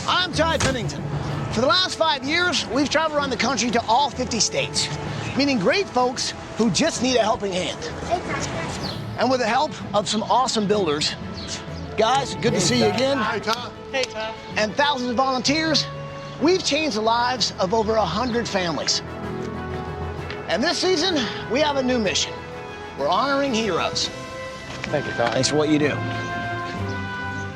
I'm Ty Pennington. For the last 5 years, we've traveled around the country to all 50 states, meeting great folks who just need a helping hand. And with the help of some awesome builders, guys, good to see you again. Hi, Tom. Hey, Tom. And thousands of volunteers, we've changed the lives of over 100 families. And this season, we have a new mission. We're honoring heroes. Thank you, Tom. Thanks for what you do.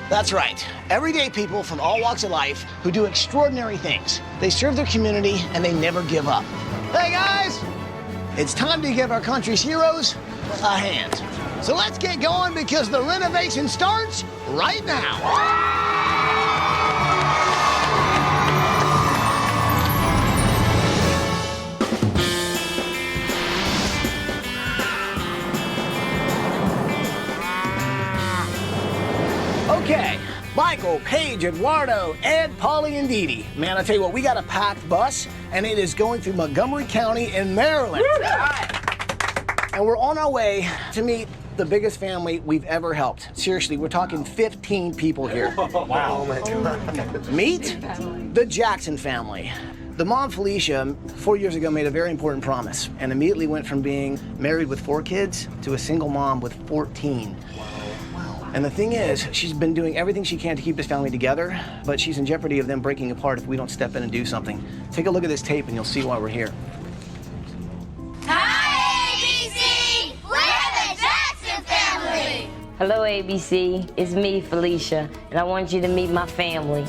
That's right. Everyday people from all walks of life who do extraordinary things. They serve their community and they never give up. Hey guys, it's time to give our country's heroes a hand. So let's get going because the renovation starts right now. Okay, Michael, Paige, Eduardo, Ed, Polly, and Dee Dee. Man, I tell you what, we got a packed bus, and it is going through Montgomery County in Maryland. And we're on our way to meet the biggest family we've ever helped. Seriously, we're talking 15 people here. Wow. Meet the Jackson family. The mom, Felicia, 4 years ago made a very important promise and immediately went from being married with 4 kids to a single mom with 14. And the thing is, she's been doing everything she can to keep this family together, but she's in jeopardy of them breaking apart if we don't step in and do something. Take a look at this tape and you'll see why we're here. Hi, ABC! We're the Jackson family! Hello, ABC. It's me, Felicia, and I want you to meet my family.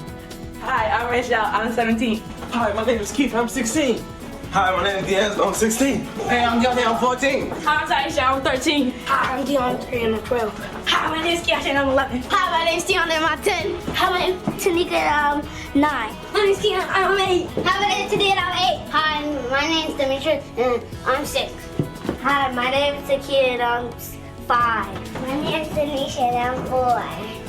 Hi, I'm Rachel. I'm 17. Hi, my name is Keith. I'm 16. Hi, my name is D'Angelo. I'm 16. Hey, I'm Johnny. I'm 14. Hi, I'm Taisha. I'm 13. Hi, I'm Dion, 3 and I'm 12. Hi, my name is Kiasha and I'm 11. Hi, my name's Dion and I'm 10. Hi, my name's Tanika and I'm 9. My name's Kian. I'm 8. Hi, my name's Tanika and I'm 8. Hi, my name's Demetrius and I'm 6. Hi, my name's Takia and I'm 5. My name's Tanisha and I'm 4.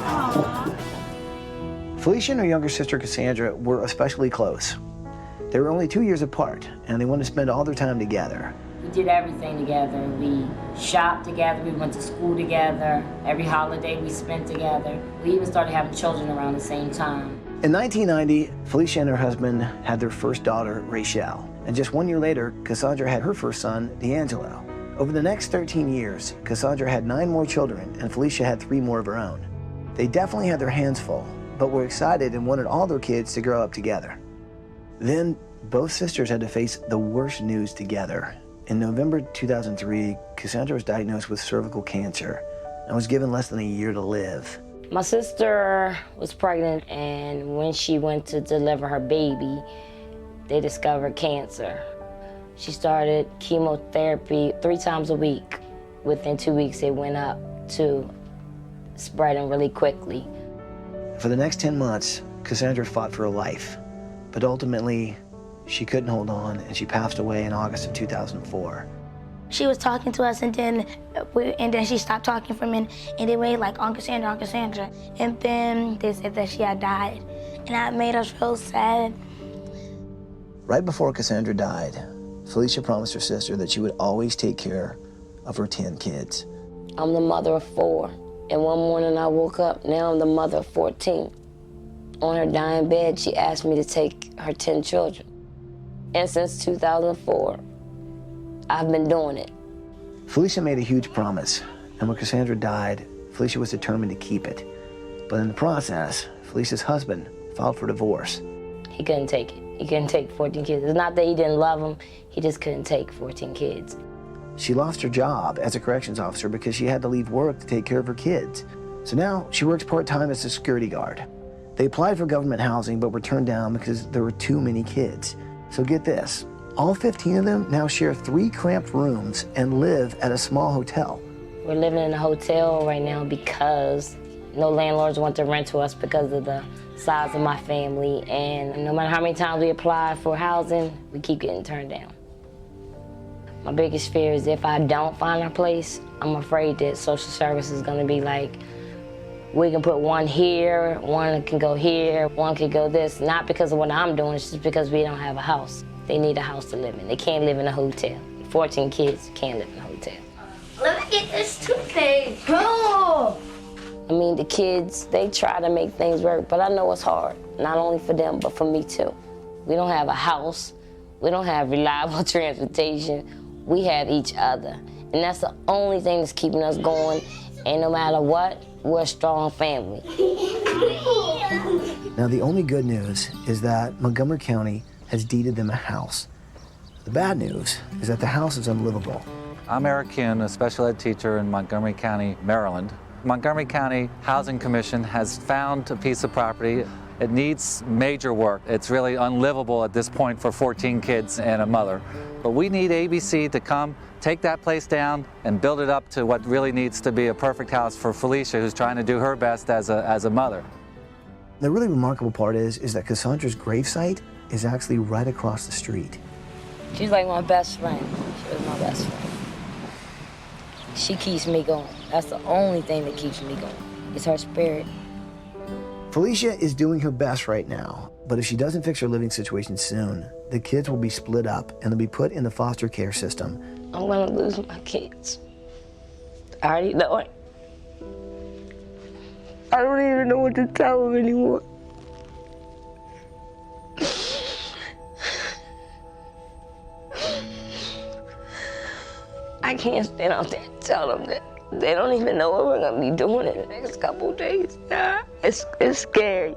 Aww. Felicia and her younger sister, Cassandra, were especially close. They were only 2 years apart, and they wanted to spend all their time together. We did everything together. We shopped together, we went to school together. Every holiday we spent together. We even started having children around the same time. In 1990, Felicia and her husband had their first daughter, Rachel. And just 1 year later, Cassandra had her first son, D'Angelo. Over the next 13 years, Cassandra had 9 more children, and Felicia had 3 more of her own. They definitely had their hands full, but were excited and wanted all their kids to grow up together. Then, both sisters had to face the worst news together. In November 2003, Cassandra was diagnosed with cervical cancer and was given less than a year to live. My sister was pregnant, and when she went to deliver her baby, they discovered cancer. She started chemotherapy 3 times a week. Within 2 weeks, it went up to spreading really quickly. For the next 10 months, Cassandra fought for her life. But ultimately, she couldn't hold on, and she passed away in August of 2004. She was talking to us, and then she stopped talking for a minute, and they were like, Aunt Cassandra, Aunt Cassandra. And then they said that she had died, and that made us real sad. Right before Cassandra died, Felicia promised her sister that she would always take care of her 10 kids. I'm the mother of 4, and one morning I woke up, now I'm the mother of 14. On her dying bed, she asked me to take her 10 children. And since 2004, I've been doing it. Felicia made a huge promise, and when Cassandra died, Felicia was determined to keep it. But in the process, Felicia's husband filed for divorce. He couldn't take it. He couldn't take 14 kids. It's not that he didn't love them, he just couldn't take 14 kids. She lost her job as a corrections officer because she had to leave work to take care of her kids. So now she works part-time as a security guard. They applied for government housing but were turned down because there were too many kids. So get this, all 15 of them now share 3 cramped rooms and live at a small hotel. We're living in a hotel right now because no landlords want to rent to us because of the size of my family, and no matter how many times we apply for housing, we keep getting turned down. My biggest fear is if I don't find a place, I'm afraid that social service is gonna be like, we can put one here, one can go here, one can go this, not because of what I'm doing, it's just because we don't have a house. They need a house to live in. They can't live in a hotel. 14 kids can't live in a hotel. Let me get this toothpaste. Oh! I mean, the kids, they try to make things work, but I know it's hard, not only for them, but for me too. We don't have a house. We don't have reliable transportation. We have each other. And that's the only thing that's keeping us going. And no matter what, we're a strong family. Now, the only good news is that Montgomery County has deeded them a house. The bad news is that the house is unlivable. I'm Eric Kuhn, a special ed teacher in Montgomery County, Maryland. Montgomery County Housing Commission has found a piece of property. It needs major work. It's really unlivable at this point for 14 kids and a mother. But we need ABC to come, take that place down, and build it up to what really needs to be a perfect house for Felicia, who's trying to do her best as a mother. The really remarkable part is that Cassandra's gravesite is actually right across the street. She's like my best friend. She was my best friend. She keeps me going. That's the only thing that keeps me going. It's her spirit. Felicia is doing her best right now, but if she doesn't fix her living situation soon, the kids will be split up and they'll be put in the foster care system. I'm gonna lose my kids. I already know it. I don't even know what to tell them anymore. I can't stand out there and tell them that they don't even know what we're gonna be doing in the next couple of days. It's scary.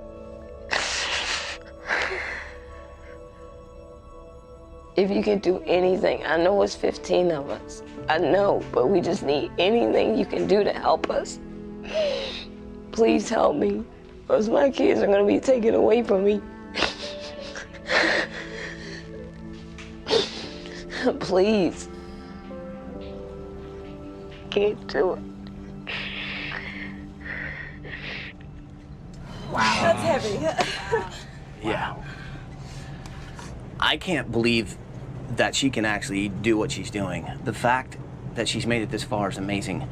If you could do anything, I know it's 15 of us. I know, but we just need anything you can do to help us. Please help me, or else my kids are gonna be taken away from me. Please. Can't do it. Wow. That's heavy. Yeah. I can't believe that she can actually do what she's doing. The fact that she's made it this far is amazing.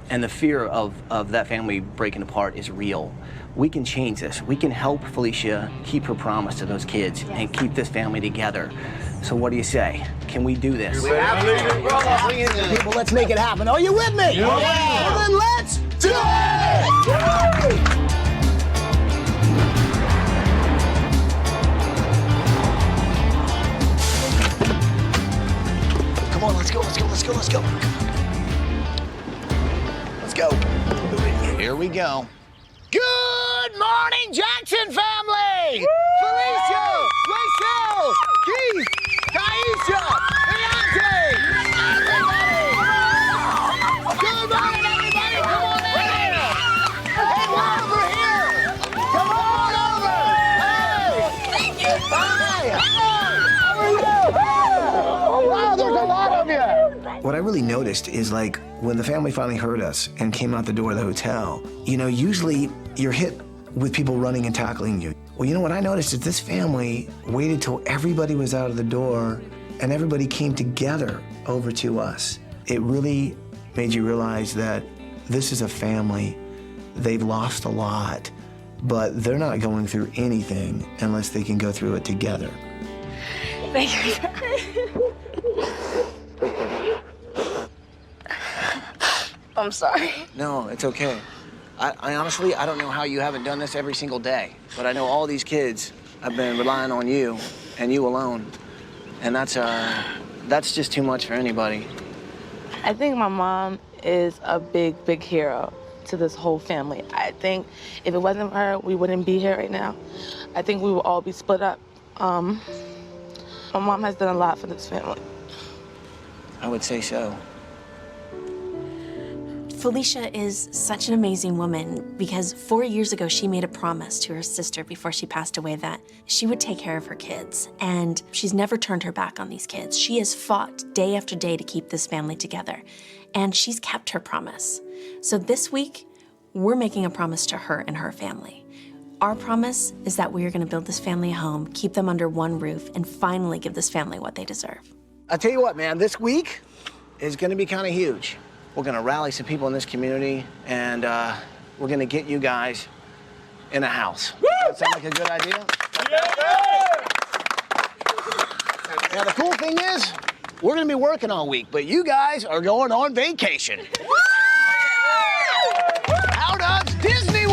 And the fear of that family breaking apart is real. We can change this. We can help Felicia keep her promise to those kids and keep this family together. So what do you say? Can we do this? People, let's make it happen. Are you with me? Yeah. Well, then let's do it! Come on, let's go. Let's go. Here we go. Good morning, Jackson family! Woo! Felicia, Rachel, Keith, Kaisha, Beyonce, everybody! Good morning, everybody! Come on in here! Hey, we're over here! Come on over! Hey! Thank you! Hi! How are you? Wow, there's a lot of you! What I really noticed is, like, when the family finally heard us and came out the door of the hotel, you know, usually you're hit with people running and tackling you. Well, you know what I noticed is this family waited till everybody was out of the door and everybody came together over to us. It really made you realize that this is a family. They've lost a lot, but they're not going through anything unless they can go through it together. Thank you. I'm sorry. No, it's okay. I honestly, I don't know how you haven't done this every single day, but I know all these kids have been relying on you and you alone. And that's just too much for anybody. I think my mom is a big, big hero to this whole family. I think if it wasn't for her, we wouldn't be here right now. I think we would all be split up. My mom has done a lot for this family. I would say so. Felicia is such an amazing woman because 4 years ago, she made a promise to her sister before she passed away that she would take care of her kids. And she's never turned her back on these kids. She has fought day after day to keep this family together. And she's kept her promise. So this week, we're making a promise to her and her family. Our promise is that we are going to build this family a home, keep them under one roof, and finally give this family what they deserve. I'll tell you what, man, this week is going to be kind of huge. We're going to rally some people in this community, and we're going to get you guys in a house. Woo! Does that sound like a good idea? Yeah! Now, the cool thing is, we're going to be working all week, but you guys are going on vacation. How does Disney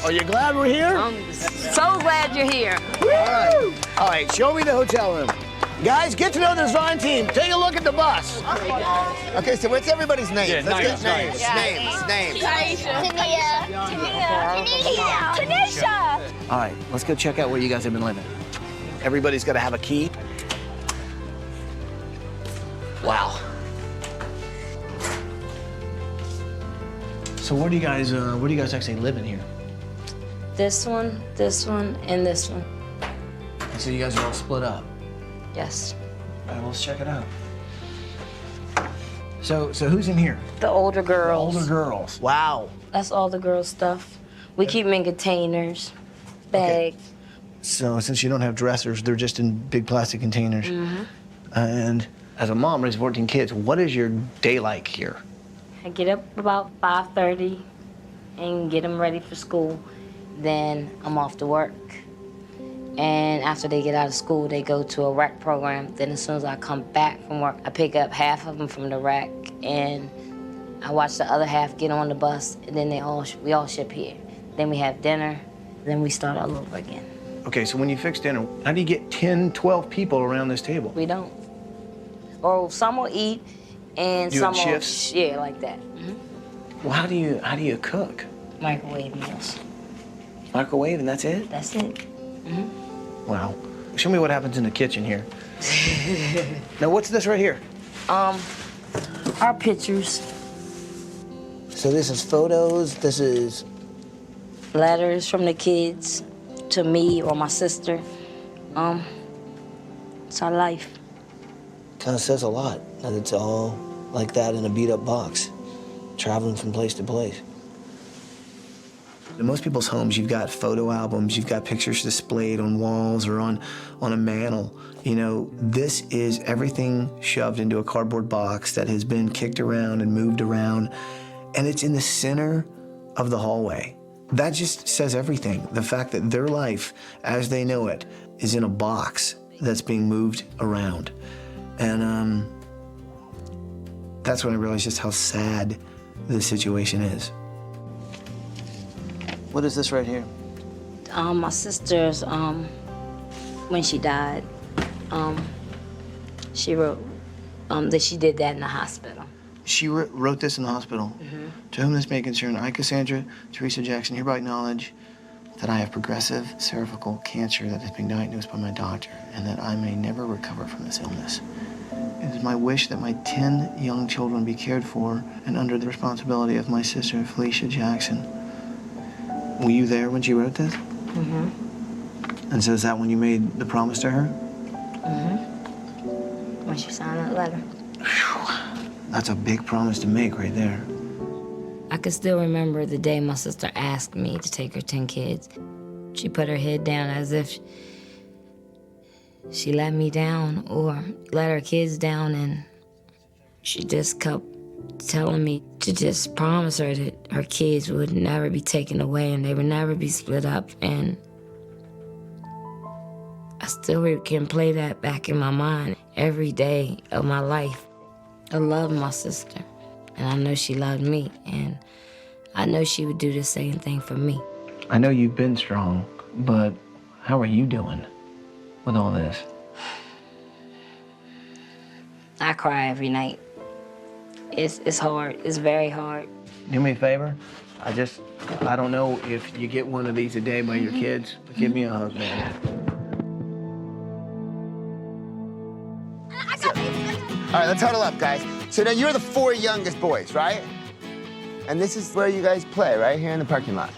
Are you glad we're here? I'm so glad you're here. All right, show me the hotel room. Guys, get to know the design team. Take a look at the bus. Okay, so what's everybody's name? Yeah, Let's get names. Tanisha. All right, let's go check out where you guys have been living. Everybody's got to have a key. Wow. So where do you guys actually live in here? This one, and this one. And so you guys are all split up. Yes. All right, let's check it out. So who's in here? The older girls. Older girls. Wow. That's all the girls' stuff. We keep them in containers, bags. Okay. So since you don't have dressers, they're just in big plastic containers. Mm-hmm. And as a mom raising 14 kids, what is your day like here? I get up about 5:30 and get them ready for school. Then I'm off to work. And after they get out of school, they go to a rec program. Then as soon as I come back from work, I pick up half of them from the rec and I watch the other half get on the bus, and then we all ship here. Then we have dinner, then we start all over again. Okay, so when you fix dinner, how do you get 10, 12 people around this table? We don't. Or some will eat, and You some have will, shifts? yeah, like that. Mm-hmm. Well, how do you cook? Microwave meals. Microwave and that's it? That's it. Mm-hmm. Wow. Show me what happens in the kitchen here. Now, what's this right here? Our pictures. So this is photos, this is... Letters from the kids to me or my sister. It's our life. Kind of says a lot that it's all like that in a beat-up box, traveling from place to place. In most people's homes, you've got photo albums, you've got pictures displayed on walls or on a mantle. You know, this is everything shoved into a cardboard box that has been kicked around and moved around, and it's in the center of the hallway. That just says everything. The fact that their life, as they know it, is in a box that's being moved around. And that's when I realized just how sad the situation is. What is this right here? My sister's, when she died, she wrote that she did that in the hospital. She wrote this in the hospital. Mm-hmm. To whom this may concern, I, Cassandra, Felicia Jackson, hereby acknowledge that I have progressive cervical cancer that has been diagnosed by my doctor and that I may never recover from this illness. It is my wish that my 10 young children be cared for and under the responsibility of my sister, Felicia Jackson. Were you there when she wrote this? Mm-hmm. And so is that when you made the promise to her? Mm-hmm. When she signed that letter. Whew. That's a big promise to make right there. I can still remember the day my sister asked me to take her 10 kids. She put her head down as if she let me down or let her kids down, and she just kept telling me to just promise her that her kids would never be taken away and they would never be split up. And I still can play that back in my mind every day of my life. I love my sister, and I know she loved me, and I know she would do the same thing for me. I know you've been strong, but how are you doing with all this? I cry every night. It's hard. It's very hard. Do me a favor. I don't know if you get one of these a day by your kids, but give me a hug, man. All right, let's huddle up, guys. So now you're the 4 youngest boys, right? And this is where you guys play, right here in the parking lot.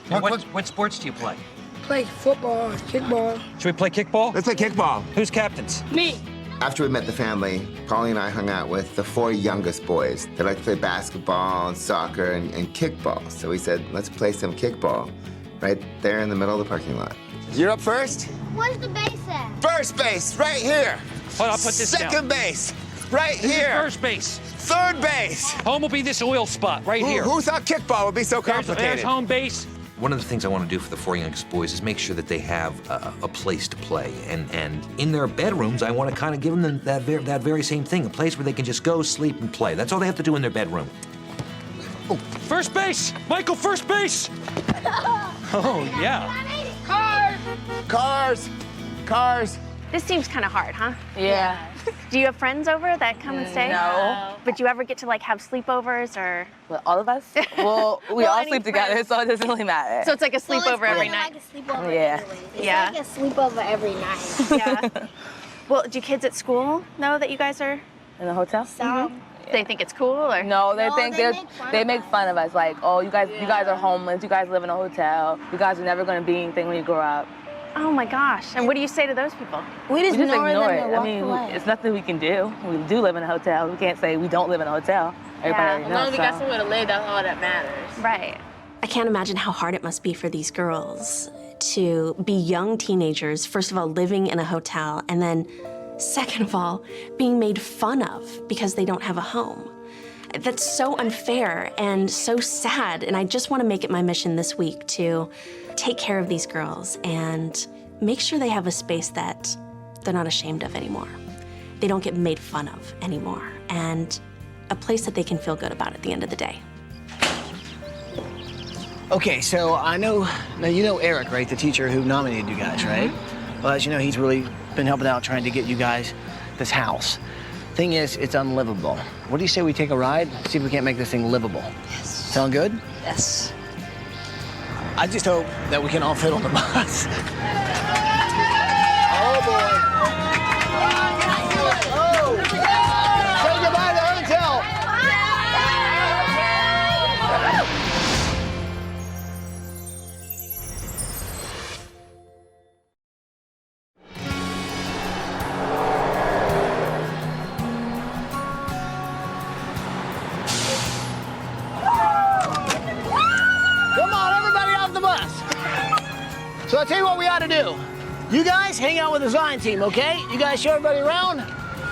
What sports do you play? Play football, kickball. Should we play kickball? Let's play kickball. Who's captains? Me. After we met the family, Polly and I hung out with the 4 youngest boys. They like to play basketball and soccer and kickball. So we said, let's play some kickball right there in the middle of the parking lot. You're up first? Where's the base at? First base, right here. Hold on, I'll put this down. Second base, right This is here. first base. Third base. Home will be this oil spot right here. Who thought kickball would be so complicated? There's home base. One of the things I want to do for the 4 youngest boys is make sure that they have a place to play. And in their bedrooms, I want to kind of give them that very same thing, a place where they can just go, sleep, and play. That's all they have to do in their bedroom. Oh. First base! Michael, first base! Oh, yeah. Cars. This seems kind of hard, huh? Yeah. Do you have friends over that come and stay? No. But do you ever get to like have sleepovers or? Well, all of us? Well, we all any sleep together, friends? so it doesn't really matter. So it's like a sleepover every night. Like a sleepover Yeah. anyway. It's Yeah. like a sleepover every night. Yeah. Well, do kids at school know that you guys are? In the hotel? Some. They think it's cool or? No, No, they make fun of us. Like, oh, you guys are homeless. You guys live in a hotel. You guys are never gonna be anything when you grow up. Oh my gosh. And what do you say to those people? We just ignore them it. and walk I mean, away. it's nothing we can do. We do live in a hotel. We can't say we don't live in a hotel. Everybody Yeah. knows. So. somewhere to live, that's all that matters. Right. I can't imagine how hard it must be for these girls to be young teenagers, first of all, living in a hotel, and then, second of all, being made fun of because they don't have a home. That's so unfair and so sad, and I just want to make it my mission this week to take care of these girls and make sure they have a space that they're not ashamed of anymore. They don't get made fun of anymore, and a place that they can feel good about at the end of the day. Okay, so I know, now you know Eric, right? The teacher who nominated you guys, right? Well, as you know, he's really been helping out trying to get you guys this house. Thing is, it's unlivable. What do you say we take a ride? See if we can't make this thing livable. Yes. Sound good? Yes. I just hope that we can all fit on the bus. Oh, boy. Oh! Say goodbye to the hotel. Come on, everybody off the bus. So I'll tell you what we ought to do. You guys hang out with the design team, okay? You guys show everybody around.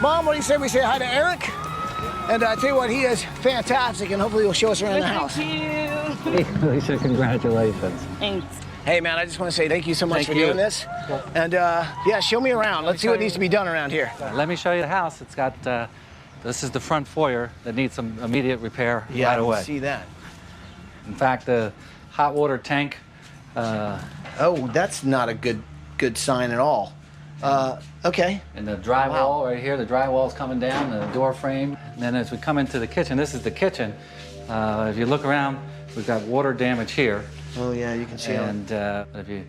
Mom, what do you say we say hi to Eric? And I tell you what, he is fantastic, and hopefully he'll show us around the house. Hey, Felicia, congratulations. Thanks. Hey, man, I just want to say thank you so much for doing this. And yeah, show me around. Let's see what needs to be done around here. Let me show you the house. It's got, this is the front foyer that needs some immediate repair Yeah, right away. I can see that. In fact, the hot water tank. Oh, that's not a good sign at all. Okay. And the drywall right here, the drywall's coming down, the door frame. And then as we come into the kitchen, this is the kitchen. If you look around, we've got water damage here. Oh, yeah, you can see it. And if you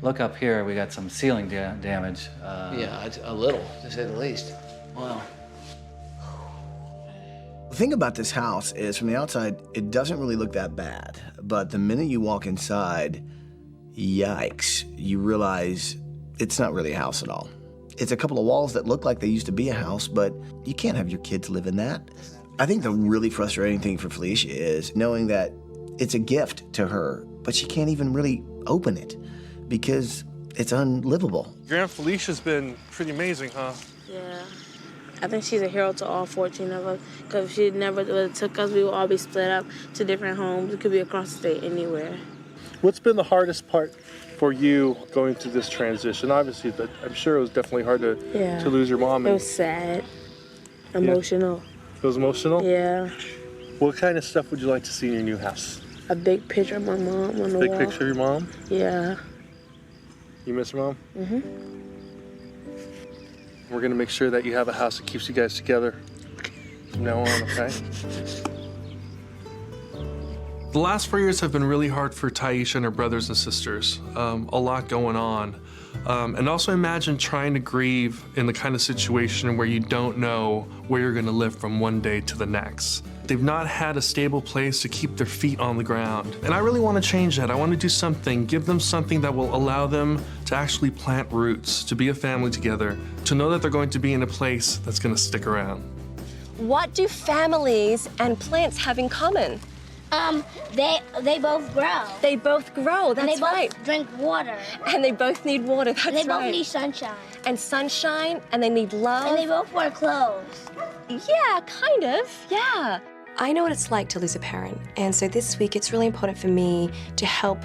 look up here, we got some ceiling damage. Yeah, a little, to say the least. Wow. The thing about this house is, from the outside, it doesn't really look that bad. But the minute you walk inside, yikes, you realize it's not really a house at all. It's a couple of walls that look like they used to be a house, but you can't have your kids live in that. I think the really frustrating thing for Felicia is knowing that it's a gift to her, but she can't even really open it because it's unlivable. Your Aunt Felicia's been pretty amazing, huh? Yeah. I think she's a hero to all 14 of us, because if she never would have took us, we would all be split up to different homes. It could be across the state, anywhere. What's been the hardest part for you going through this transition? Obviously, but I'm sure it was definitely hard to lose your mom. It was sad, emotional. It was emotional? Yeah. What kind of stuff would you like to see in your new house? A big picture of my mom on the Big wall. picture of your mom? Yeah. You miss your mom? Mm-hmm. We're gonna make sure that you have a house that keeps you guys together from now on, okay? The last 4 years have been really hard for Taisha and her brothers and sisters. A lot going on. And also imagine trying to grieve in the kind of situation where you don't know where you're gonna live from one day to the next. They've not had a stable place to keep their feet on the ground. And I really wanna change that. I wanna do something, give them something that will allow them to actually plant roots, to be a family together, to know that they're going to be in a place that's gonna stick around. What do families and plants have in common? They both grow. They both grow, that's and they right. both drink water. And they both need water, that's right. And they both need sunshine. And sunshine, and they need love. And they both wear clothes. Yeah, kind of, yeah. I know what it's like to lose a parent, and so this week it's really important for me to help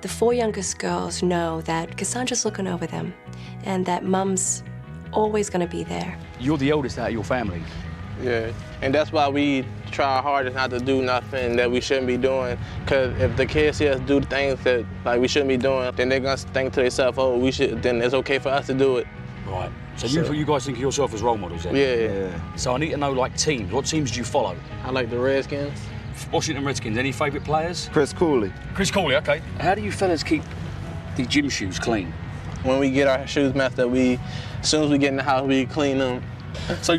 the 4 youngest girls know that Cassandra's looking over them and that Mum's always gonna be there. You're the oldest out of your family. Yeah, and that's why we try our hardest not to do nothing that we shouldn't be doing. Because if the kids see us do things that like we shouldn't be doing, then they're gonna think to themselves, oh, we should. Then it's okay for us to do it. Right. So you guys think of yourself as role models, then? Yeah. So I need to know, like, teams. What teams do you follow? I like the Redskins. Washington Redskins. Any favourite players? Chris Cooley. Chris Cooley. Okay. How do you fellas keep the gym shoes clean? When we get our shoes messed up, as soon as we get in the house, we clean them. So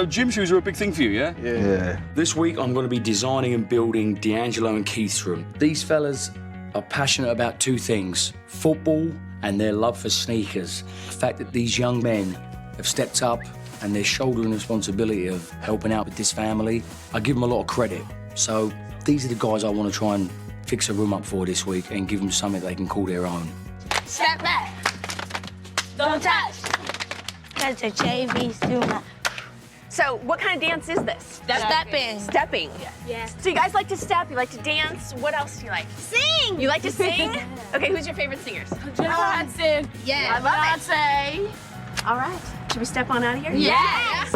gym shoes are a big thing for you, yeah? Yeah. This week I'm going to be designing and building D'Angelo and Keith's room. These fellas are passionate about two things: football and their love for sneakers. The fact that these young men have stepped up and they're shouldering the responsibility of helping out with this family, I give them a lot of credit. So these are the guys I want to try and fix a room up for this week and give them something they can call their own. Step back. Don't touch. That's a JV student. So what kind of dance is this? Stepping. Stepping. Yeah. So you guys like to step, you like to dance. What else do you like? Sing. You like to sing? Okay, who's your favorite singers? Johnson. Yeah. I love Beyonce. it. All right, should we step on out of here? Yes.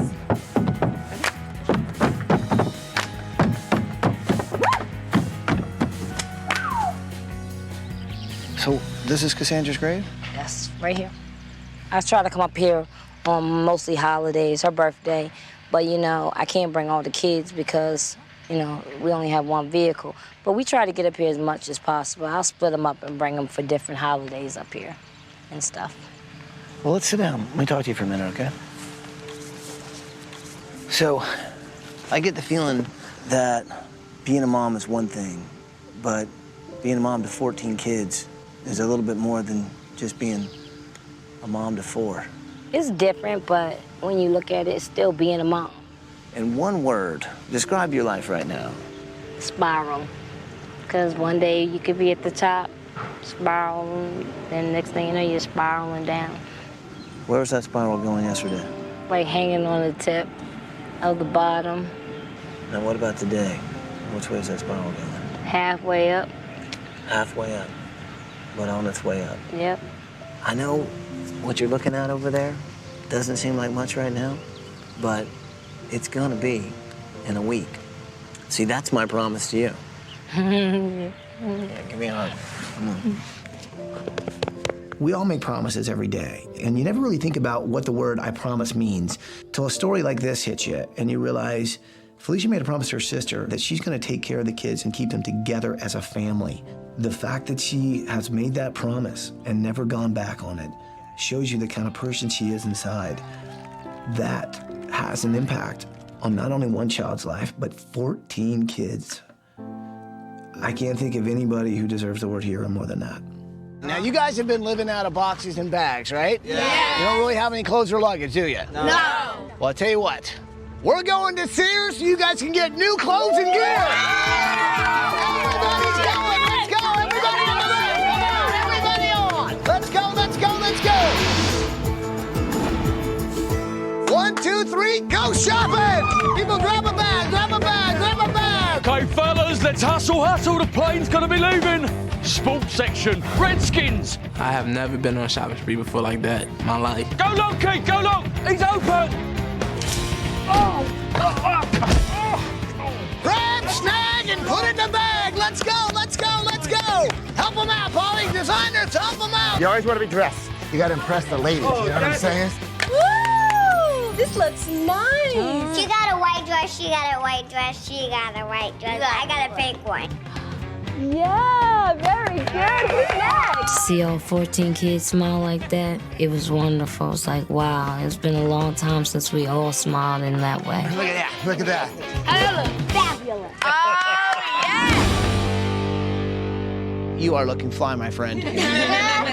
So this is Cassandra's grave? Yes, right here. I try to come up here on mostly holidays, her birthday, but you know, I can't bring all the kids because, you know, we only have one vehicle. But we try to get up here as much as possible. I'll split them up and bring them for different holidays up here and stuff. Well, let's sit down. Let me talk to you for a minute, okay? So, I get the feeling that being a mom is one thing, but being a mom to 14 kids is a little bit more than just being a mom to 4. It's different, but when you look at it, it's still being a mom. In one word, describe your life right now. Spiral. Because one day you could be at the top, spiraling, then next thing you know, you're spiraling down. Where was that spiral going yesterday? Like hanging on the tip of the bottom, Now, what about today? Which way is that spiral going? halfway up. Halfway up, but on its way up. Yep. I know what you're looking at over there doesn't seem like much right now, but it's gonna be in a week. See, that's my promise to you. Yeah, give me a hug. Come on. We all make promises every day, and you never really think about what the word I promise means till a story like this hits you, and you realize Felicia made a promise to her sister that she's gonna take care of the kids and keep them together as a family. The fact that she has made that promise and never gone back on it shows you the kind of person she is inside. That has an impact on not only one child's life, but 14 kids. I can't think of anybody who deserves the word hero more than that. Now, you guys have been living out of boxes and bags, right? Yeah. You don't really have any clothes or luggage, do you? No. Well, I'll tell you what. We're going to Sears so you guys can get new clothes and gear. Everybody's going. Let's go. Everybody on the road. Come on. Everybody on. Let's go. Let's go. Let's go. 1, 2, 3. Go shopping. People, grab a bag. Grab a bag. Grab a bag. Okay, fellas, let's hustle. The plane's gonna be leaving. Sports section, Redskins. I have never been on a shopping spree before like that in my life. Go long, Keith, go long. He's open. Grab, snag, and put it in the bag. Let's go. Let's go. Let's go. Help them out, Polly. Designers, help them out. You always want to be dressed. You got to impress the ladies, you know what I'm saying? Woo! This looks nice. She got a white dress, she got a white dress, she got a white dress. I got a pink one. Yeah, very good. Who's next? To see all 14 kids smile like that, it was wonderful. It's like, wow, it's been a long time since we all smiled in that way. Look at that. Look at that. I look fabulous. You are looking fly, my friend.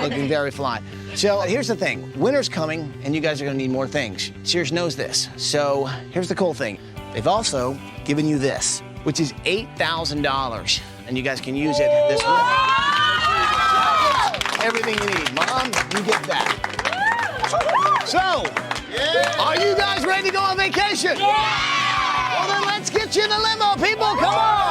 Looking very fly. So here's the thing. Winter's coming, and you guys are gonna need more things. Sears knows this. So here's the cool thing. They've also given you this, which is $8,000. And you guys can use it this winter. Everything you need. Mom, you get that. So, are you guys ready to go on vacation? Yeah! Well, then let's get you in the limo, people. Come on!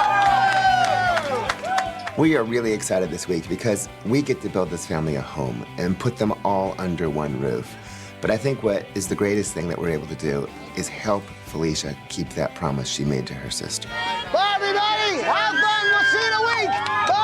We are really excited this week because we get to build this family a home and put them all under one roof. But I think what is the greatest thing that we're able to do is help Felicia keep that promise she made to her sister. Bye, everybody. Have fun. We'll see you in a week. Bye.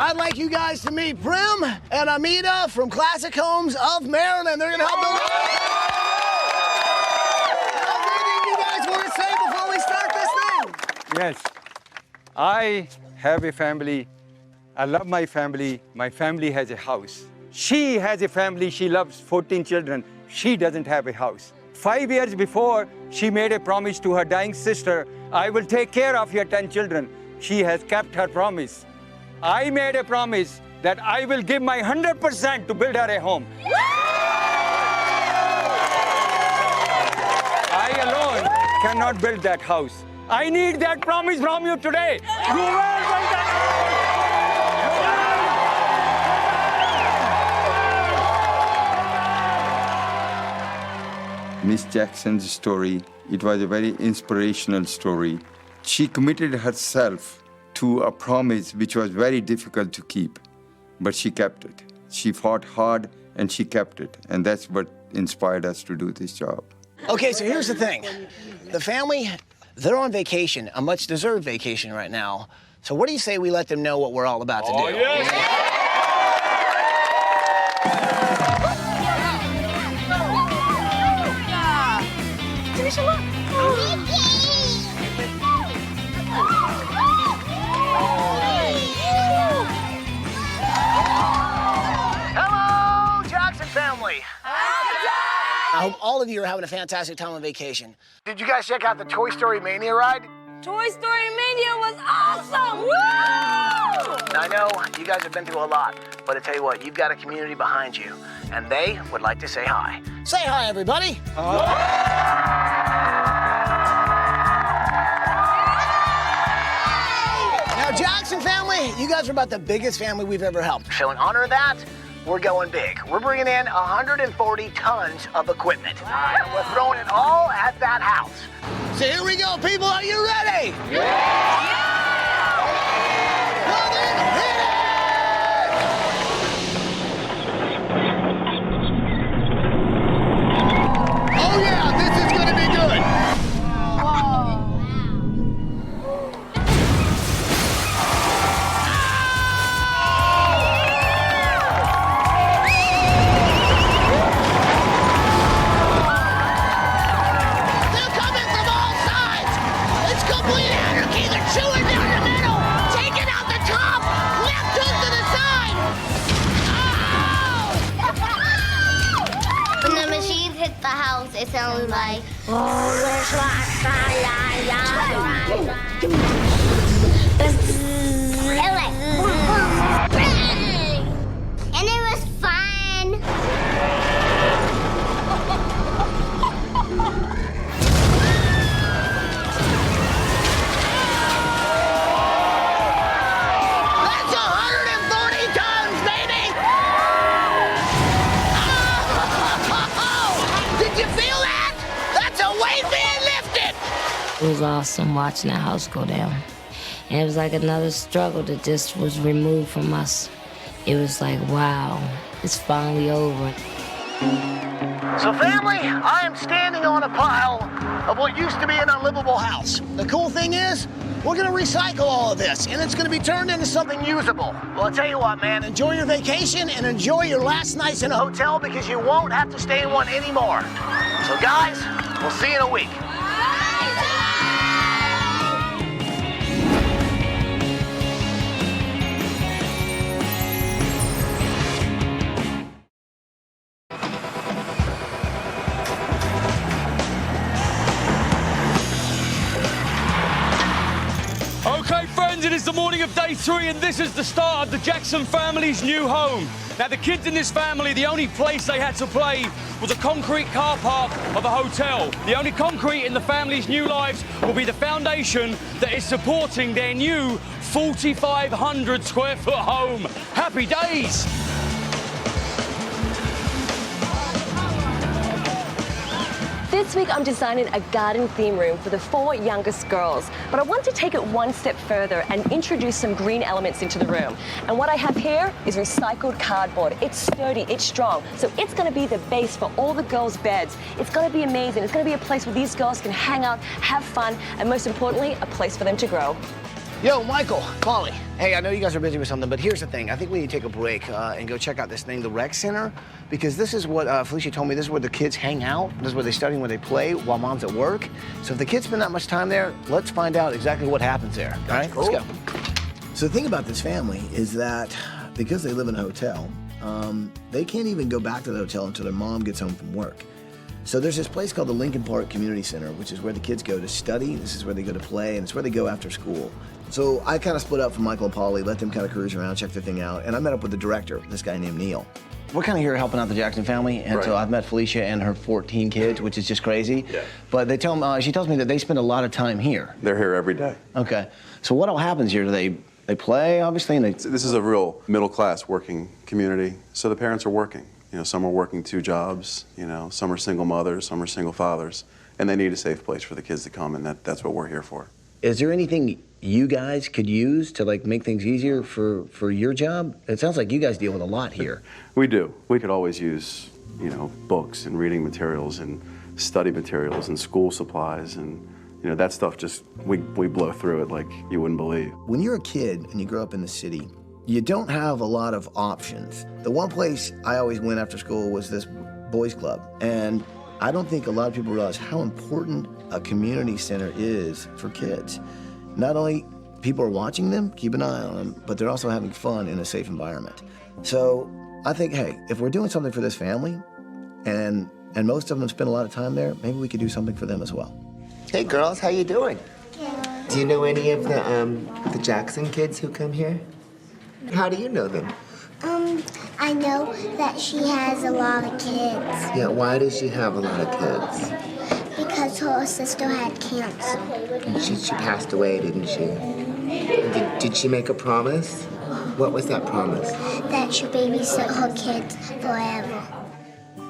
I'd like you guys to meet Prim and Amita from Classic Homes of Maryland. They're going to help build. Anything you guys want to say before we start this thing? Yes. I have a family. I love my family. My family has a house. She has a family. She loves 14 children. She doesn't have a house. 5 years before, she made a promise to her dying sister, I will take care of your 10 children. She has kept her promise. I made a promise that I will give my 100% to build her a home. I alone cannot build that house. I need that promise from you today. You will build that house. Miss Jackson's story, it was a very inspirational story. She committed herself to a promise which was very difficult to keep, but she kept it. She fought hard and she kept it, and that's what inspired us to do this job. Okay, so here's the thing. The family, they're on vacation, a much-deserved vacation right now. So what do you say we let them know what we're all about to do? Yes. Felicia, look. Hello, Jackson family. I hope all of you are having a fantastic time on vacation. Did you guys check out the Toy Story Mania ride? Toy Story Mania was awesome! Woo! I know you guys have been through a lot, but I tell you what, you've got a community behind you, and they would like to say hi. Say hi, everybody. Now, Jackson family, you guys are about the biggest family we've ever helped. So in honor of that, we're going big. We're bringing in 140 tons of equipment. And we're throwing it all at that house. So here we go, people. Are you ready? Yeah! Well, then, hit it! Oh, yeah, this is going to be good. It sounds like, and it was fun. That's 140 tons, baby! Did you feel that? That's a weight being lifted! It was awesome watching that house go down. And it was like another struggle that just was removed from us. It was like, wow, it's finally over. So family, I am standing on a pile of what used to be an unlivable house. The cool thing is, we're gonna recycle all of this, and it's gonna be turned into something usable. Well, I'll tell you what, man, enjoy your vacation and enjoy your last nights in a hotel because you won't have to stay in one anymore. So guys, we'll see you in a week. Okay, friends, it is the morning of day 3, and this is the start of the Jackson family's new home. Now, the kids in this family, the only place they had to play was a concrete car park of a hotel. The only concrete in the family's new lives will be the foundation that is supporting their new 4,500 square foot home. Happy days! This week I'm designing a garden theme room for the 4 youngest girls, but I want to take it one step further and introduce some green elements into the room. And what I have here is recycled cardboard. It's sturdy, it's strong, so it's going to be the base for all the girls' beds. It's going to be amazing. It's going to be a place where these girls can hang out, have fun, and most importantly, a place for them to grow. Yo, Michael, Polly. Hey, I know you guys are busy with something, but here's the thing. I think we need to take a break and go check out this thing, the rec center, because this is what Felicia told me. This is where the kids hang out. This is where they study and where they play while mom's at work. So if the kids spend that much time there, let's find out exactly what happens there. All right, cool. Let's go. So the thing about this family is that because they live in a hotel, they can't even go back to the hotel until their mom gets home from work. So there's this place called the Lincoln Park Community Center, which is where the kids go to study. This is where they go to play, and it's where they go after school. So I kind of split up from Michael and Polly, let them kind of cruise around, check the thing out, and I met up with the director, this guy named Neil. We're kind of here helping out the Jackson family, and so I've met Felicia and her 14 kids, which is just crazy. Yeah. But they tell me, she tells me that they spend a lot of time here. They're here every day. Okay. So what all happens here? Do they play, obviously? And This is a real middle-class working community, so the parents are working. You know, some are working 2 jobs, you know, some are single mothers, some are single fathers, and they need a safe place for the kids to come, and that's what we're here for. Is there anything you guys could use to like make things easier for your job? It sounds like you guys deal with a lot here. We do. We could always use, you know, books and reading materials and study materials and school supplies, and you know, that stuff just, we blow through it like you wouldn't believe. When you're a kid and you grow up in the city, you don't have a lot of options. The one place I always went after school was this boys club, and I don't think a lot of people realize how important a community center is for kids. Not only people are watching them, keep an eye on them, but they're also having fun in a safe environment. So I think, hey, if we're doing something for this family, and most of them spend a lot of time there, maybe we could do something for them as well. Hey girls, how you doing? Good. Do you know any of the Jackson kids who come here? How do you know them? I know that she has a lot of kids. Yeah, why does she have a lot of kids? Because her sister had cancer. And she passed away, didn't she? Did she make a promise? What was that promise? That she'll babysit her kids forever.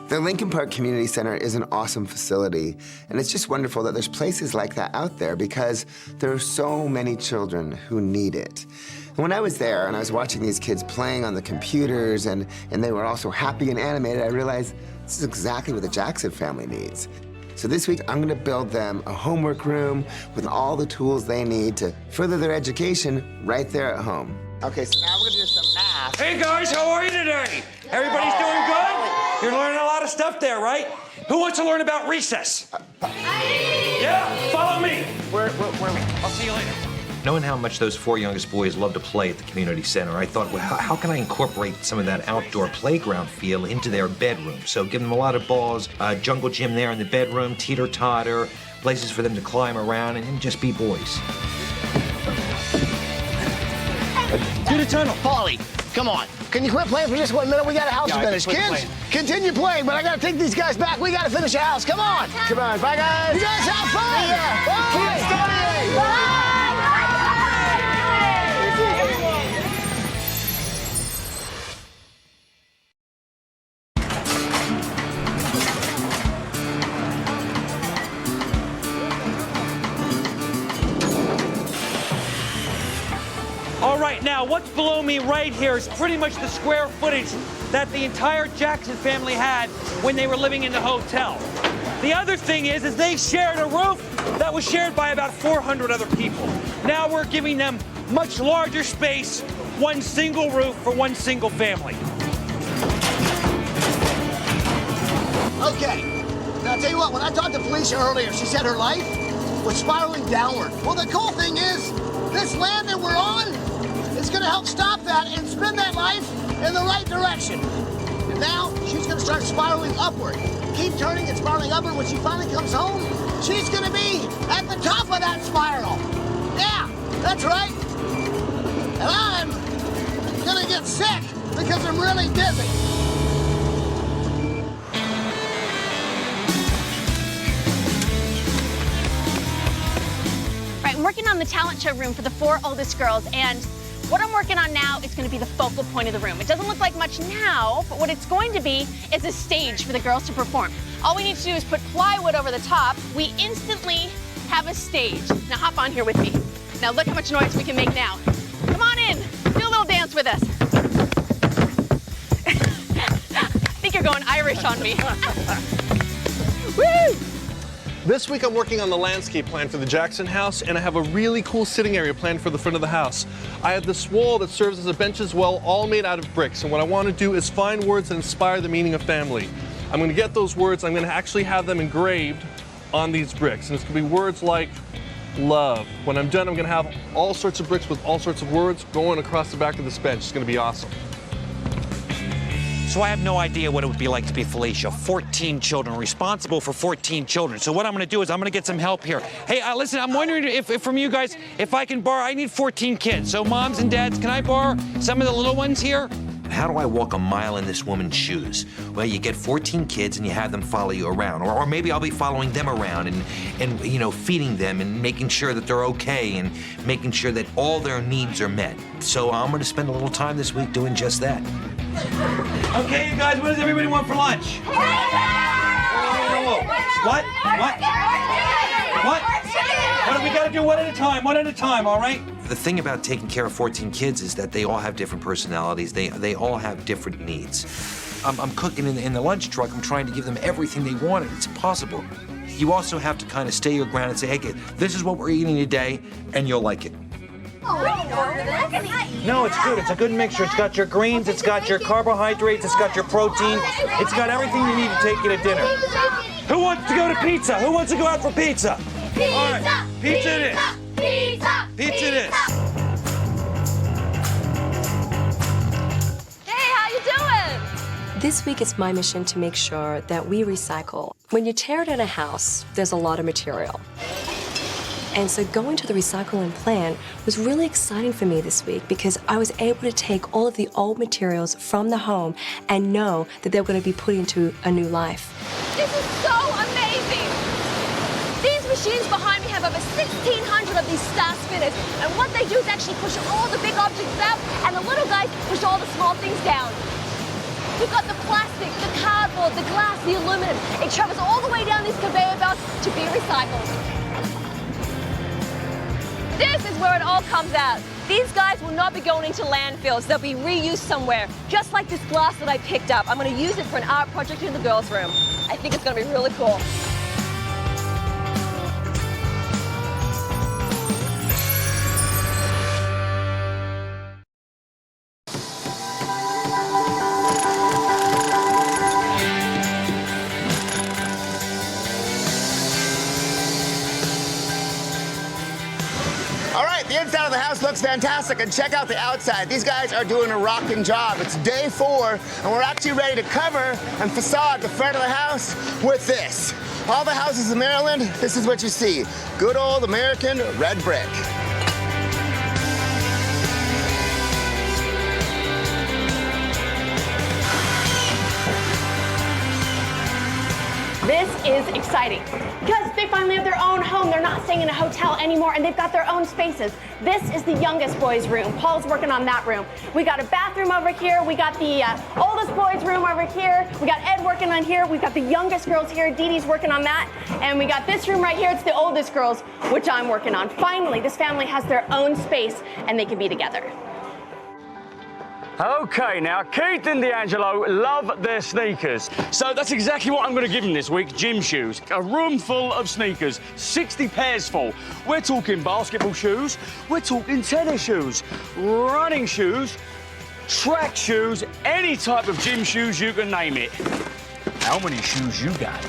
The Lincoln Park Community Center is an awesome facility, and it's just wonderful that there's places like that out there because there are so many children who need it. And when I was there and I was watching these kids playing on the computers and they were all so happy and animated, I realized this is exactly what the Jackson family needs. So this week, I'm gonna build them a homework room with all the tools they need to further their education right there at home. Okay, so now we're gonna do some math. Hey guys, how are you today? Everybody's doing good? You're learning a lot of stuff there, right? Who wants to learn about recess? Yeah, follow me. Where I'll see you later. Knowing how much those 4 youngest boys love to play at the community center, I thought, well, how can I incorporate some of that outdoor playground feel into their bedroom? So give them a lot of balls, jungle gym there in the bedroom, teeter-totter, places for them to climb around and just be boys. Do the tunnel. Polly, come on. Can you quit playing for just 1 minute? We got a house to finish. Kids, continue playing, but I gotta take these guys back. We gotta finish the house. Come on. Come on. Bye, guys. You guys have fun. Yeah. Bye. Keep studying. Bye. All right, now what's below me right here is pretty much the square footage that the entire Jackson family had when they were living in the hotel. The other thing is they shared a roof that was shared by about 400 other people. Now we're giving them much larger space, one single roof for one single family. Okay, now I'll tell you what, when I talked to Felicia earlier, she said her life was spiraling downward. Well, the cool thing is, this land that we're on is gonna help stop that and spin that life in the right direction. And now, she's gonna start spiraling upward. Keep turning and spiraling upward. When she finally comes home, she's gonna be at the top of that spiral. Yeah, that's That's right. And I'm gonna get sick because I'm really dizzy. Right, I'm working on the talent show room for the 4 oldest girls, and what I'm working on now is going to be the focal point of the room. It doesn't look like much now, but what it's going to be is a stage for the girls to perform. All we need to do is put plywood over the top. We instantly have a stage. Now hop on here with me. Now look how much noise we can make now. Come on in, do a little dance with us. I think you're going Irish on me. Woo! This week I'm working on the landscape plan for the Jackson house, and I have a really cool sitting area planned for the front of the house. I have this wall that serves as a bench as well, all made out of bricks, and what I want to do is find words that inspire the meaning of family. I'm going to get those words, I'm going to actually have them engraved on these bricks, and it's going to be words like love. When I'm done, I'm going to have all sorts of bricks with all sorts of words going across the back of this bench. It's going to be awesome. So I have no idea what it would be like to be Felicia. 14 children, responsible for 14 children. So what I'm gonna do is I'm gonna get some help here. Hey, listen, I'm wondering if from you guys, if I can borrow, I need 14 kids. So moms and dads, can I borrow some of the little ones here? How do I walk a mile in this woman's shoes? Well, you get 14 kids and you have them follow you around. Or maybe I'll be following them around and you know, feeding them and making sure that they're okay and making sure that all their needs are met. So I'm gonna spend a little time this week doing just that. Okay, you guys, what does everybody want for lunch? Whoa. What? What do we gotta do one at a time, all right? The thing about taking care of 14 kids is that they all have different personalities. They all have different needs. I'm cooking in the lunch truck. I'm trying to give them everything they wanted. It's impossible. You also have to kind of stay your ground and say, hey, this is what we're eating today, and you'll like it. No, it's good. It's a good mixture. It's got your greens, it's got your carbohydrates, it's got your protein. It's got everything you need to take you to dinner. Who wants to go to pizza? Who wants to go out for pizza? Pizza! All right, pizza it is. Pizza! Pizza it is. Hey, how you doing? This week it's my mission to make sure that we recycle. When you tear down a house, there's a lot of material. And so going to the recycling plan was really exciting for me this week because I was able to take all of the old materials from the home and know that they were going to be put into a new life. This is so amazing! These machines behind me have over 1,600 of these star spinners, and what they do is actually push all the big objects out, and the little guys push all the small things down. We've got the plastic, the cardboard, the glass, the aluminum. It travels all the way down these conveyor belts to be recycled. This is where it all comes out. These guys will not be going into landfills. They'll be reused somewhere, just like this glass that I picked up. I'm going to use it for an art project in the girls' room. I think it's going to be really cool. The inside of the house looks fantastic, and check out the outside. These guys are doing a rocking job. It's day 4, and we're actually ready to cover and facade the front of the house with this. All the houses in Maryland, this is what you see. Good old American red brick. This is exciting because they finally have their own home. They're not staying in a hotel anymore, and they've got their own spaces. This is the youngest boy's room. Paul's working on that room. We got a bathroom over here. We got the oldest boy's room over here. We got Ed working on here. We've got the youngest girls here. Dee Dee's working on that. And we got this room right here. It's the oldest girls, which I'm working on. Finally, this family has their own space, and they can be together. Okay, now, Keith and D'Angelo love their sneakers. So that's exactly what I'm going to give them this week, gym shoes. A room full of sneakers, 60 pairs full. We're talking basketball shoes, we're talking tennis shoes, running shoes, track shoes, any type of gym shoes you can name it. How many shoes you got?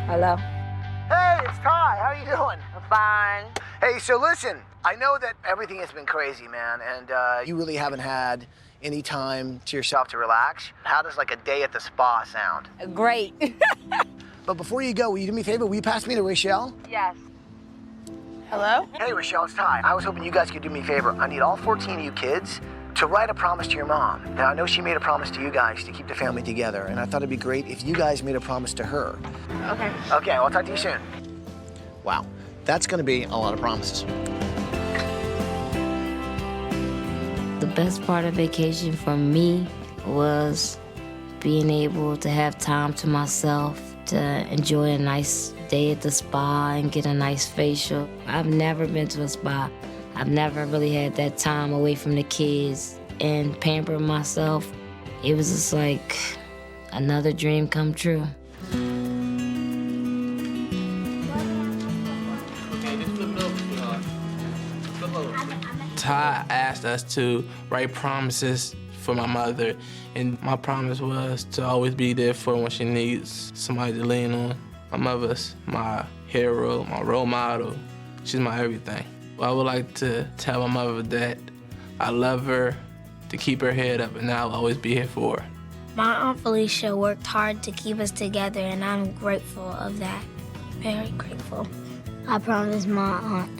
Hello. Hey, it's Ty. How are you doing? I'm fine. Hey, so listen, I know that everything has been crazy, man, and you really haven't had any time to yourself to relax. How does like a day at the spa sound? Great. But before you go, will you do me a favor? Will you pass me to Rachel? Yes. Hello? Hey, Rachel, it's Ty. I was hoping you guys could do me a favor. I need all 14 of you kids to write a promise to your mom. Now, I know she made a promise to you guys to keep the family together, and I thought it'd be great if you guys made a promise to her. Okay. Okay, I'll talk to you soon. Wow, that's gonna be a lot of promises. The best part of vacation for me was being able to have time to myself, to enjoy a nice day at the spa and get a nice facial. I've never been to a spa. I've never really had that time away from the kids and pamper myself. It was just like another dream come true. Ty asked us to write promises for my mother, and my promise was to always be there for her when she needs somebody to lean on. My mother's my hero, my role model. She's my everything. I would like to tell my mother that I love her, to keep her head up, and I'll always be here for her. My Aunt Felicia worked hard to keep us together, and I'm grateful of that. Very grateful. I promised my aunt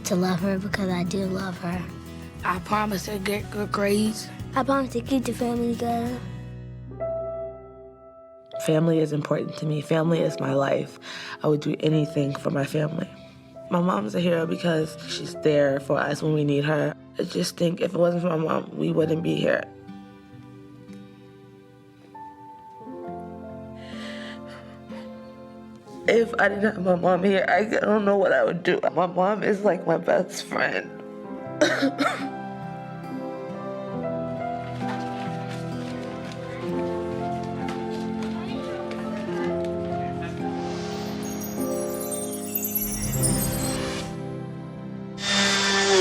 to love her because I do love her. I promise to get good grades. I promise to keep the family together. Family is important to me. Family is my life. I would do anything for my family. My mom's a hero because she's there for us when we need her. I just think if it wasn't for my mom, we wouldn't be here. If I didn't have my mom here, I don't know what I would do. My mom is like my best friend.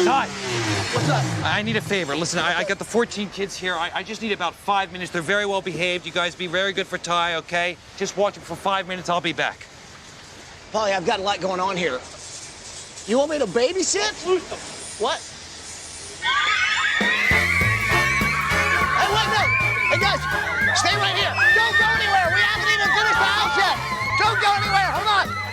Ty, what's up? I need a favor. Listen, I got the 14 kids here. I just need about 5 minutes. They're very well behaved. You guys be very good for Ty, okay? Just watch them for 5 minutes. I'll be back. Polly, I've got a lot going on here. You want me to babysit? What? Hey, wait, no! Hey, guys, stay right here. Don't go anywhere. We haven't even finished the house yet. Don't go anywhere. Hold on.